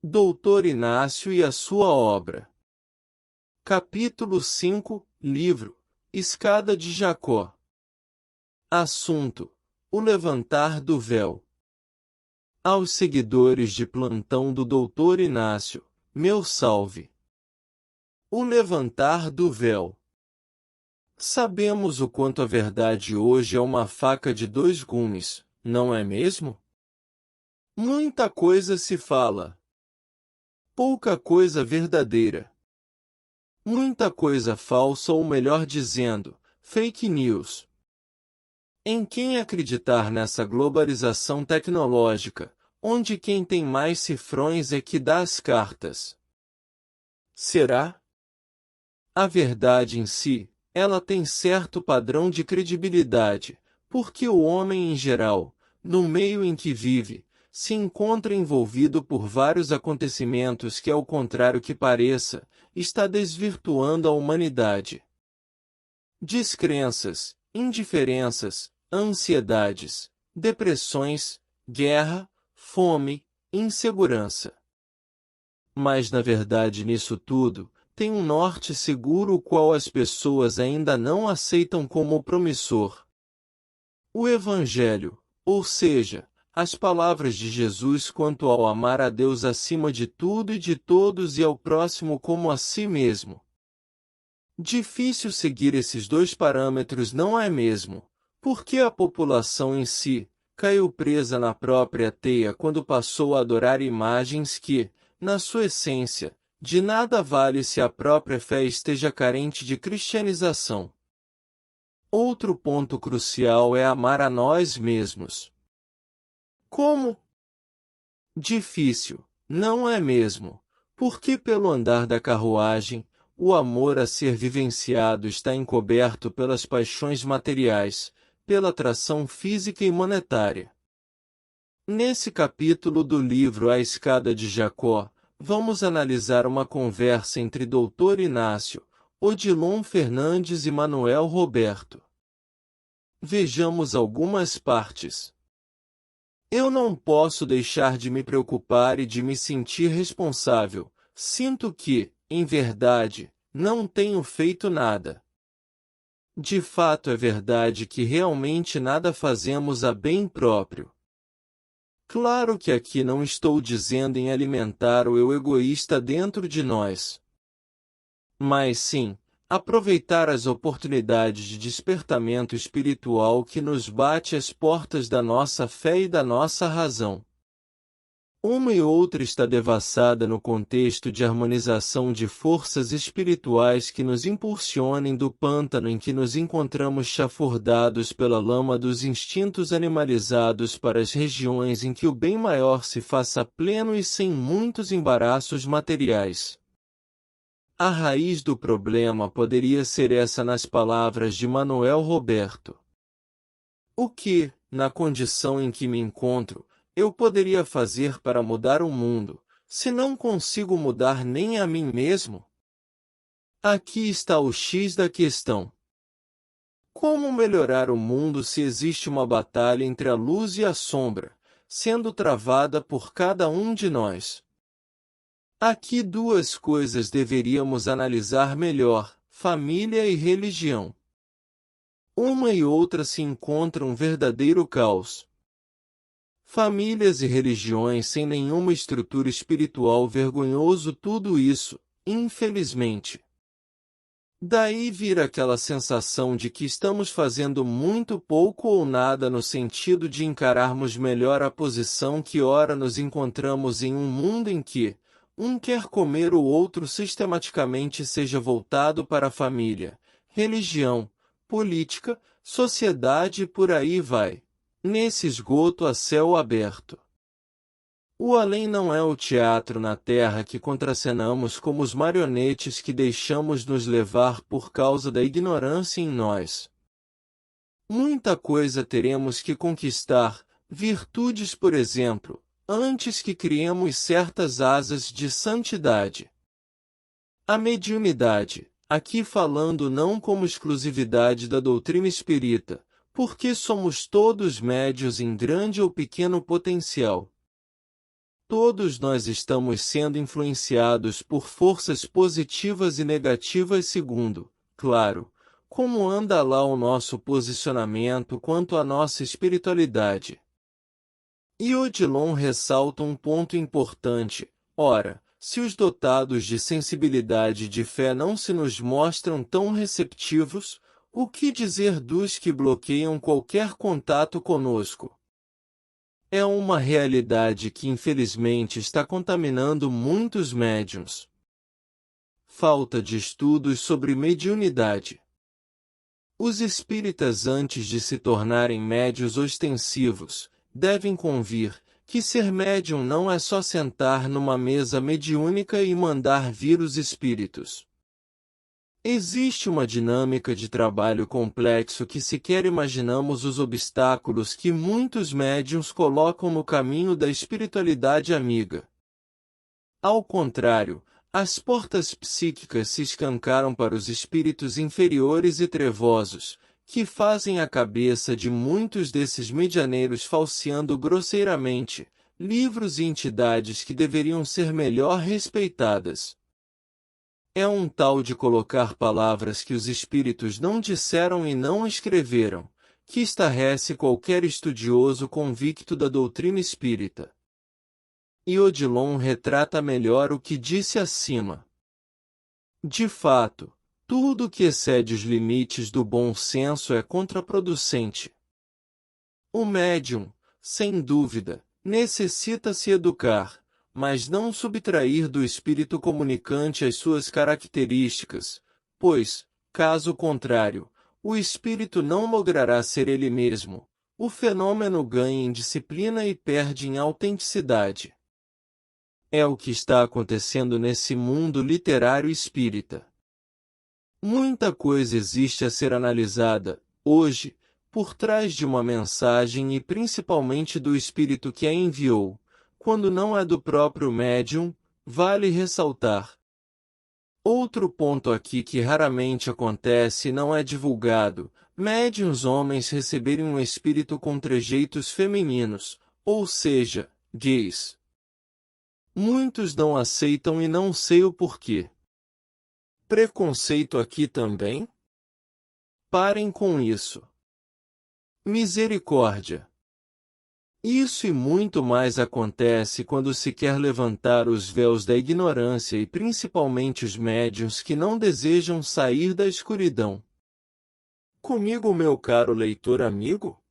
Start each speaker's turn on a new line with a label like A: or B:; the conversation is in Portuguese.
A: Doutor Inácio e a sua obra. Capítulo 5, Livro, Escada de Jacó. Assunto: o levantar do véu. Aos seguidores de plantão do Doutor Inácio, meu salve. O levantar do véu. Sabemos o quanto a verdade hoje é uma faca de dois gumes, não é mesmo? Muita coisa se fala. Pouca coisa verdadeira. Muita coisa falsa, ou melhor dizendo, fake news. Em quem acreditar nessa globalização tecnológica, onde quem tem mais cifrões é que dá as cartas? Será? A verdade em si, ela tem certo padrão de credibilidade, porque o homem em geral, no meio em que vive, se encontra envolvido por vários acontecimentos que, ao contrário que pareça, está desvirtuando a humanidade. Descrenças, indiferenças, ansiedades, depressões, guerra, fome, insegurança. Mas na verdade nisso tudo, tem um norte seguro o qual as pessoas ainda não aceitam como promissor. O Evangelho, ou seja, as palavras de Jesus quanto ao amar a Deus acima de tudo e de todos e ao próximo como a si mesmo. Difícil seguir esses dois parâmetros, não é mesmo? Porque a população em si caiu presa na própria teia quando passou a adorar imagens que, na sua essência, de nada vale se a própria fé esteja carente de cristianização. Outro ponto crucial é amar a nós mesmos. Como? Difícil, não é mesmo? Porque pelo andar da carruagem, o amor a ser vivenciado está encoberto pelas paixões materiais, pela atração física e monetária. Nesse capítulo do livro A Escada de Jacó, vamos analisar uma conversa entre Doutor Inácio, Odilon Fernandes e Manuel Roberto. Vejamos algumas partes. Eu não posso deixar de me preocupar e de me sentir responsável. Sinto que, em verdade, não tenho feito nada. De fato é verdade que realmente nada fazemos a bem próprio. Claro que aqui não estou dizendo em alimentar o eu egoísta dentro de nós. Mas sim, aproveitar as oportunidades de despertamento espiritual que nos bate às portas da nossa fé e da nossa razão. Uma e outra está devassada no contexto de harmonização de forças espirituais que nos impulsionem do pântano em que nos encontramos chafurdados pela lama dos instintos animalizados para as regiões em que o bem maior se faça pleno e sem muitos embaraços materiais. A raiz do problema poderia ser essa nas palavras de Manuel Roberto. O que, na condição em que me encontro, eu poderia fazer para mudar o mundo, se não consigo mudar nem a mim mesmo? Aqui está o X da questão. Como melhorar o mundo se existe uma batalha entre a luz e a sombra, sendo travada por cada um de nós? Aqui duas coisas deveríamos analisar melhor: família e religião. Uma e outra se encontram um verdadeiro caos. Famílias e religiões sem nenhuma estrutura espiritual, vergonhoso tudo isso, infelizmente. Daí vira aquela sensação de que estamos fazendo muito pouco ou nada no sentido de encararmos melhor a posição que ora nos encontramos em um mundo em que um quer comer, o outro sistematicamente seja voltado para a família, religião, política, sociedade e por aí vai. Nesse esgoto a céu aberto. O além não é o teatro na terra que contracenamos como os marionetes que deixamos nos levar por causa da ignorância em nós. Muita coisa teremos que conquistar, virtudes por exemplo, antes que criemos certas asas de santidade. A mediunidade, aqui falando não como exclusividade da doutrina espírita, porque somos todos médios em grande ou pequeno potencial. Todos nós estamos sendo influenciados por forças positivas e negativas segundo, claro, como anda lá o nosso posicionamento quanto à nossa espiritualidade. E Odilon ressalta um ponto importante. Ora, se os dotados de sensibilidade e de fé não se nos mostram tão receptivos, o que dizer dos que bloqueiam qualquer contato conosco? É uma realidade que infelizmente está contaminando muitos médiuns. Falta de estudos sobre mediunidade. Os espíritas, antes de se tornarem médiuns ostensivos, devem convir que ser médium não é só sentar numa mesa mediúnica e mandar vir os espíritos. Existe uma dinâmica de trabalho complexo que sequer imaginamos os obstáculos que muitos médiuns colocam no caminho da espiritualidade amiga. Ao contrário, as portas psíquicas se escancaram para os espíritos inferiores e trevosos, que fazem a cabeça de muitos desses medianeiros falseando grosseiramente livros e entidades que deveriam ser melhor respeitadas. É um tal de colocar palavras que os espíritos não disseram e não escreveram, que estarrece qualquer estudioso convicto da doutrina espírita. E Odilon retrata melhor o que disse acima. De fato, tudo que excede os limites do bom senso é contraproducente. O médium, sem dúvida, necessita se educar, mas não subtrair do espírito comunicante as suas características, pois, caso contrário, o espírito não logrará ser ele mesmo, o fenômeno ganha em disciplina e perde em autenticidade. É o que está acontecendo nesse mundo literário espírita. Muita coisa existe a ser analisada, hoje, por trás de uma mensagem e principalmente do espírito que a enviou, quando não é do próprio médium, vale ressaltar. Outro ponto aqui que raramente acontece e não é divulgado, médiuns homens receberem um espírito com trejeitos femininos, ou seja, gays. Muitos não aceitam e não sei o porquê. Preconceito aqui também? Parem com isso. Misericórdia. Isso e muito mais acontece quando se quer levantar os véus da ignorância e principalmente os médiuns que não desejam sair da escuridão. Comigo, meu caro leitor amigo?